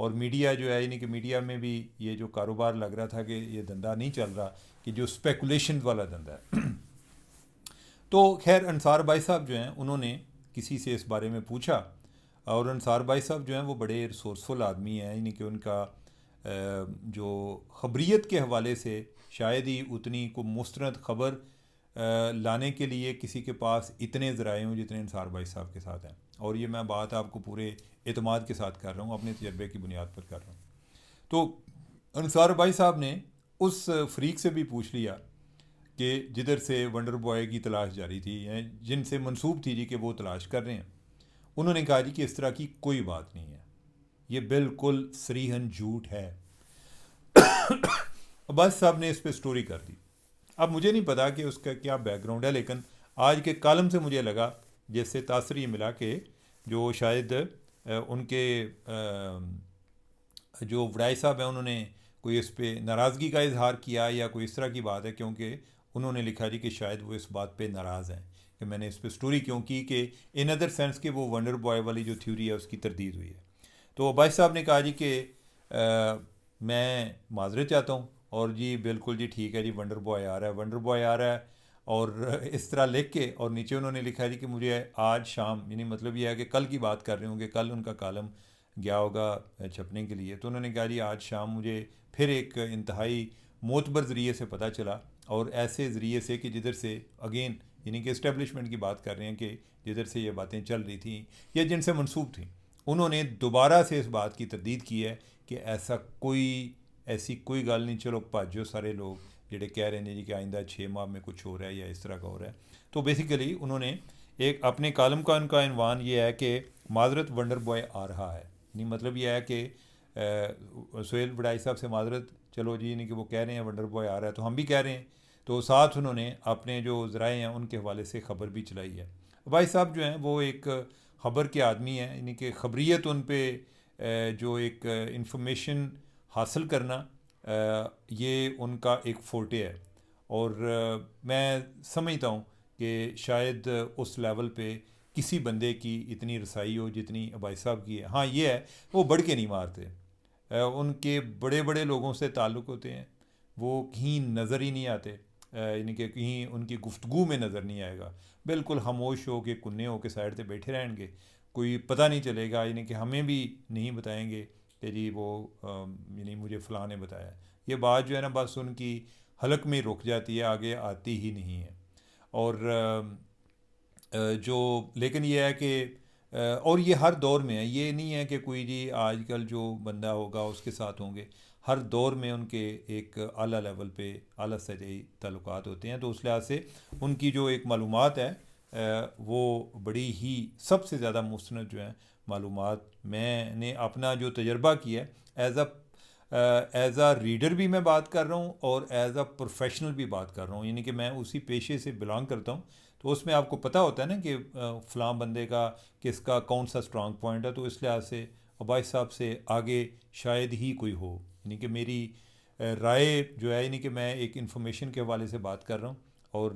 اور میڈیا جو ہے یعنی کہ میڈیا میں بھی یہ جو کاروبار لگ رہا تھا کہ یہ دھندا نہیں چل رہا، کہ جو اسپیکولیشن والا دھندا ہے تو خیر انصار بھائی صاحب جو ہیں انہوں نے کسی سے اس بارے میں پوچھا، اور انصار بھائی صاحب جو ہیں وہ بڑے ریسورسفل آدمی ہیں، یعنی کہ ان کا جو خبریت کے حوالے سے شاید ہی اتنی کو مستند خبر لانے کے لیے کسی کے پاس اتنے ذرائع ہوں جتنے انصار بھائی صاحب کے ساتھ ہیں، اور یہ میں بات آپ کو پورے اعتماد کے ساتھ کر رہا ہوں، اپنے تجربے کی بنیاد پر کر رہا ہوں۔ تو انصار بھائی صاحب نے اس فریق سے بھی پوچھ لیا کہ جدھر سے ونڈر بوائے کی تلاش جاری تھی، جن سے منسوب تھی جی کہ وہ تلاش کر رہے ہیں، انہوں نے کہا جی کہ اس طرح کی کوئی بات نہیں ہے، یہ بالکل صریحاً جھوٹ ہے۔ عباس صاحب نے اس پہ سٹوری کر دی۔ اب مجھے نہیں پتا کہ اس کا کیا بیک گراؤنڈ ہے، لیکن آج کے کالم سے مجھے لگا جس سے تاثر یہ ملا کہ جو شاید ان کے جو وڈائی صاحب ہیں انہوں نے کوئی اس پہ ناراضگی کا اظہار کیا یا کوئی اس طرح کی بات ہے، کیونکہ انہوں نے لکھا جی کہ شاید وہ اس بات پہ ناراض ہیں کہ میں نے اس پہ سٹوری کیوں کی، کہ ان ادر سینس کہ وہ ونڈر بوائے والی جو تھیوری ہے اس کی تردید ہوئی ہے۔ تو عباس صاحب نے کہا جی کہ میں معذرت چاہتا ہوں، اور جی بالکل جی ٹھیک ہے جی ونڈر بوائے آ رہا ہے، ونڈر بوائے آ رہا ہے، اور اس طرح لکھ کے، اور نیچے انہوں نے لکھا جی کہ مجھے آج شام، یعنی مطلب یہ ہے کہ کل کی بات کر رہے ہوں گے، کل ان کا کالم گیا ہوگا چھپنے کے لیے، تو انہوں نے کہا جی آج شام مجھے پھر ایک انتہائی معتبر ذریعے سے پتہ چلا، اور ایسے ذریعے سے کہ جدھر سے اگین یعنی کہ اسٹیبلشمنٹ کی بات کر رہے ہیں کہ جدھر سے یہ باتیں چل رہی تھیں یا جن سے منسوب تھیں، انہوں نے دوبارہ سے اس بات کی تردید کی ہے کہ ایسی کوئی گل نہیں، چلو بھاجو سارے لوگ جڑے کہہ رہے ہیں جی کہ آئندہ 6 ماہ میں کچھ ہو رہا ہے یا اس طرح کا ہو رہا ہے۔ تو بیسیکلی انہوں نے ایک اپنے کالم کا ان کا عنوان یہ ہے کہ معذرت ونڈر بوائے آ رہا ہے، یعنی مطلب یہ ہے کہ سہیل وڈائی صاحب سے معذرت، چلو جی یعنی کہ وہ کہہ رہے ہیں ونڈر بوائے آ رہا ہے تو ہم بھی کہہ رہے ہیں، تو ساتھ انہوں نے اپنے جو ذرائع ہیں ان کے حوالے سے خبر بھی چلائی ہے۔ بھائی صاحب جو ہیں وہ ایک خبر کے آدمی ہیں، یعنی کہ خبریت ان پہ جو ایک انفارمیشن حاصل کرنا یہ ان کا ایک فورٹے ہے، اور میں سمجھتا ہوں کہ شاید اس لیول پہ کسی بندے کی اتنی رسائی ہو جتنی عباس صاحب کی ہے۔ ہاں یہ ہے وہ بڑھ کے نہیں مارتے، ان کے بڑے بڑے لوگوں سے تعلق ہوتے ہیں، وہ کہیں نظر ہی نہیں آتے، یعنی کہ کہیں ان کی گفتگو میں نظر نہیں آئے گا، بالکل خاموش ہو کے کنے ہو کے سائڈ پہ بیٹھے رہیں گے، کوئی پتہ نہیں چلے گا، یعنی کہ ہمیں بھی نہیں بتائیں گے کہ جی وہ یعنی مجھے فلاں نے بتایا۔ یہ بات جو ہے نا بس ان کی حلق میں رک جاتی ہے، آگے آتی ہی نہیں ہے۔ اور جو لیکن یہ ہے کہ اور یہ ہر دور میں ہے، یہ نہیں ہے کہ کوئی جی آج کل جو بندہ ہوگا اس کے ساتھ ہوں گے، ہر دور میں ان کے ایک اعلیٰ لیول پہ اعلیٰ سطحی تعلقات ہوتے ہیں، تو اس لحاظ سے ان کی جو ایک معلومات ہے وہ بڑی ہی سب سے زیادہ مستند جو ہیں معلومات، میں نے اپنا جو تجربہ کیا ہے ایز اے ریڈر بھی میں بات کر رہا ہوں اور ایز اے پروفیشنل بھی بات کر رہا ہوں، یعنی کہ میں اسی پیشے سے بلانگ کرتا ہوں، تو اس میں آپ کو پتہ ہوتا ہے نا کہ فلاں بندے کا کس کا کون سا اسٹرانگ پوائنٹ ہے، تو اس لحاظ سے عباس صاحب سے آگے شاید ہی کوئی ہو، یعنی کہ میری رائے جو ہے یعنی کہ میں ایک انفارمیشن کے حوالے سے بات کر رہا ہوں، اور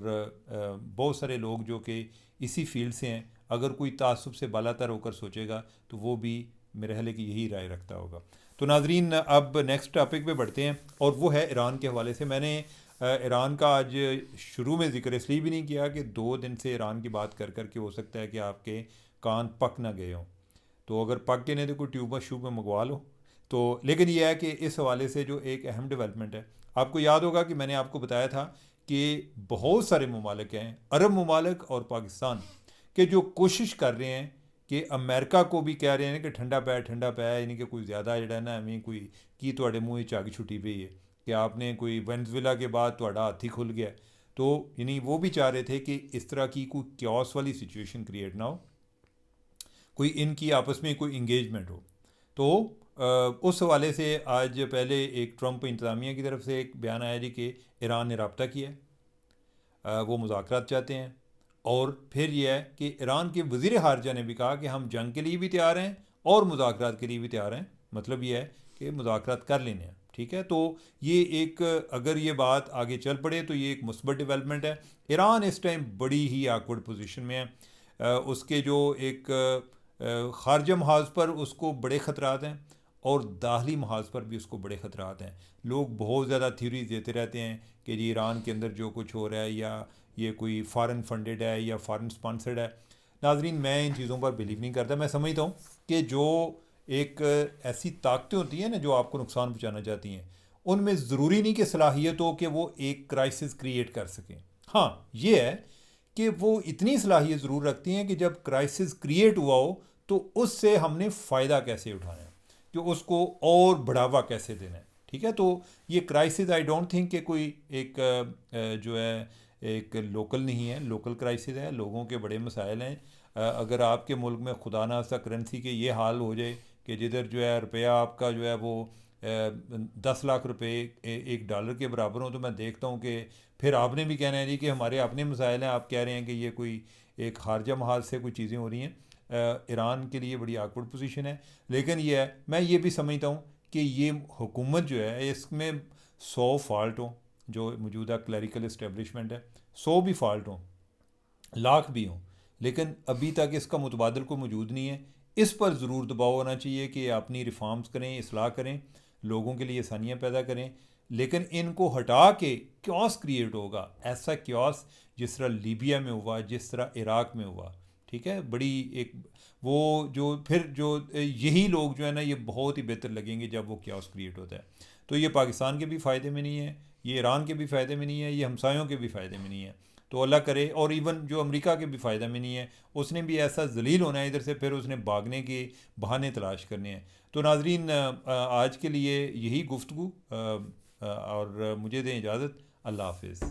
بہت سارے لوگ جو کہ اسی فیلڈ سے ہیں، اگر کوئی تعصب سے بالا تر ہو کر سوچے گا تو وہ بھی میرے خیال ہے کہ یہی رائے رکھتا ہوگا۔ تو ناظرین اب نیکسٹ ٹاپک پہ بڑھتے ہیں، اور وہ ہے ایران کے حوالے سے۔ میں نے ایران کا آج شروع میں ذکر اس لیے بھی نہیں کیا کہ 2 دن سے ایران کی بات کر کر کے ہو سکتا ہے کہ آپ کے کان پک نہ گئے ہوں، تو اگر پک گئے نہیں تو کوئی ٹیوب میں منگوا لو۔ تو لیکن یہ ہے کہ اس حوالے سے جو ایک اہم ڈیولپمنٹ ہے، آپ کو یاد ہوگا کہ میں نے آپ کو بتایا تھا کہ بہت سارے ممالک ہیں، عرب ممالک اور پاکستان کے، جو کوشش کر رہے ہیں کہ امریکہ کو بھی کہہ رہے ہیں کہ ٹھنڈا پہ یعنی کہ کوئی زیادہ جڑا ہے نا ہمیں کوئی کی تواڈے منہ چگ چھٹی پئی ہے کہ آپ نے کوئی وینزویلا کے بعد تواڈا ہاتھ ہی کھل گیا، تو یعنی وہ بھی چاہ رہے تھے کہ اس طرح کی کوئی کیوس والی سچویشن کریٹ نہ ہو، کوئی ان کی آپس میں کوئی انگیجمنٹ ہو۔ تو اس حوالے سے آج پہلے ایک ٹرمپ انتظامیہ کی طرف سے ایک بیان آیا جی کہ ایران نے رابطہ کیا ہے، وہ مذاکرات چاہتے ہیں، اور پھر یہ ہے کہ ایران کے وزیر خارجہ نے بھی کہا کہ ہم جنگ کے لیے بھی تیار ہیں اور مذاکرات کے لیے بھی تیار ہیں، مطلب یہ ہے کہ مذاکرات کر لینے ہیں، ٹھیک ہے۔ تو یہ ایک اگر یہ بات آگے چل پڑے تو یہ ایک مثبت ڈیولپمنٹ ہے۔ ایران اس ٹائم بڑی ہی آکورڈ پوزیشن میں ہے، اس کے جو ایک خارجہ محاذ پر اس کو بڑے خطرات ہیں، اور داخلی محاذ پر بھی اس کو بڑے خطرات ہیں. لوگ بہت زیادہ تھیوریز دیتے رہتے ہیں کہ جی ایران کے اندر جو کچھ ہو رہا ہے یا یہ کوئی فارن فنڈڈ ہے یا فارن اسپانسرڈ ہے. ناظرین میں ان چیزوں پر بلیو نہیں کرتا. میں سمجھتا ہوں کہ جو ایک ایسی طاقتیں ہوتی ہیں نا جو آپ کو نقصان پہنچانا چاہتی ہیں، ان میں ضروری نہیں کہ صلاحیت ہو کہ وہ ایک کرائسس کریٹ کر سکیں. ہاں یہ ہے کہ وہ اتنی صلاحیت ضرور رکھتی ہیں کہ جب کرائسس کریٹ ہوا ہو تو اس سے ہم نے فائدہ کیسے اٹھانا ہے، جو اس کو اور بڑھاوا کیسے دینا ہے. ٹھیک ہے، تو یہ کرائسس آئی ڈونٹ تھنک کہ کوئی ایک جو ہے ایک لوکل نہیں ہے. لوکل کرائسس ہے، لوگوں کے بڑے مسائل ہیں. اگر آپ کے ملک میں خدا نہ خواستہ کرنسی کے یہ حال ہو جائے کہ جدھر جو ہے روپیہ آپ کا جو ہے وہ 10 لاکھ روپے ایک ڈالر کے برابر ہوں، تو میں دیکھتا ہوں کہ پھر آپ نے بھی کہنا ہے جی کہ ہمارے اپنے مسائل ہیں. آپ کہہ رہے ہیں کہ یہ کوئی ایک خارجہ محاذ سے کوئی چیزیں ہو رہی ہیں. ایران کے لیے بڑی آکورڈ پوزیشن ہے. لیکن یہ ہے، میں یہ بھی سمجھتا ہوں کہ یہ حکومت جو ہے اس میں 100 فالٹ ہوں، جو موجودہ کلیریکل اسٹیبلشمنٹ ہے 100 بھی فالٹ ہوں، لاکھ بھی ہوں، لیکن ابھی تک اس کا متبادل کوئی موجود نہیں ہے. اس پر ضرور دباؤ ہونا چاہیے کہ اپنی ریفارمز کریں، اصلاح کریں، لوگوں کے لیے آسانیاں پیدا کریں. لیکن ان کو ہٹا کے کیوس کریٹ ہوگا، ایسا کیوس جس طرح لیبیا میں ہوا، جس طرح عراق میں ہوا. ٹھیک ہے، بڑی ایک وہ جو پھر جو یہی لوگ جو ہے نا یہ بہت ہی بہتر لگیں گے جب وہ کیوس کریٹ ہوتا ہے. تو یہ پاکستان کے بھی فائدے میں نہیں ہے، یہ ایران کے بھی فائدے میں نہیں ہے، یہ ہمسایوں کے بھی فائدے میں نہیں ہے. تو اللہ کرے، اور ایون جو امریکہ کے بھی فائدہ میں نہیں ہے، اس نے بھی ایسا ذلیل ہونا ہے ادھر سے، پھر اس نے بھاگنے کے بہانے تلاش کرنے ہیں. تو ناظرین آج کے لیے یہی گفتگو، اور مجھے دیں اجازت. اللہ حافظ.